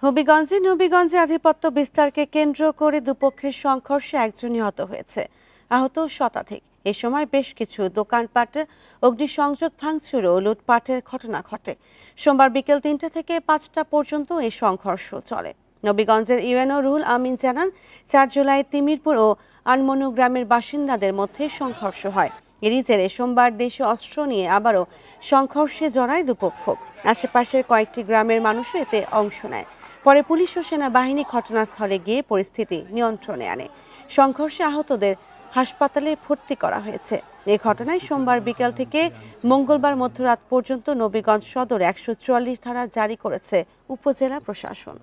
নবীগঞ্জে আধিপত্য বিস্তারকে কেন্দ্র করে দুপক্ষের সংঘর্ষে একজন নিহত হয়েছে, আহত শতাধিক। এ সময় বেশ কিছু দোকানপাটে অগ্নিসংযোগ, ভাঙচুর ও লুটপাটের ঘটনা ঘটে। সোমবার বিকেল ৩টা থেকে ৫টা পর্যন্ত এই সংঘর্ষ চলে। নবীগঞ্জের ইউএনও রুহুল আমিন জানান, ৪ জুলাই তিমিরপুর ও আনমনু গ্রামের বাসিন্দাদের মধ্যে সংঘর্ষ হয়। এরই জেরে সোমবার দেশীয় অস্ত্র নিয়ে আবারও সংঘর্ষে জড়ায় দুপক্ষ। আশেপাশের কয়েকটি গ্রামের মানুষও এতে অংশ নেয়। পরে পুলিশ ও সেনাবাহিনী ঘটনাস্থলে গিয়ে পরিস্থিতি নিয়ন্ত্রণে আনে। সংঘর্ষে আহতদের হাসপাতালে ভর্তি করা হয়েছে। এই ঘটনায় সোমবার বিকেল থেকে মঙ্গলবার মধ্যরাত পর্যন্ত নবীগঞ্জ সদরে ১৪৪ ধারা জারি করেছে উপজেলা প্রশাসন।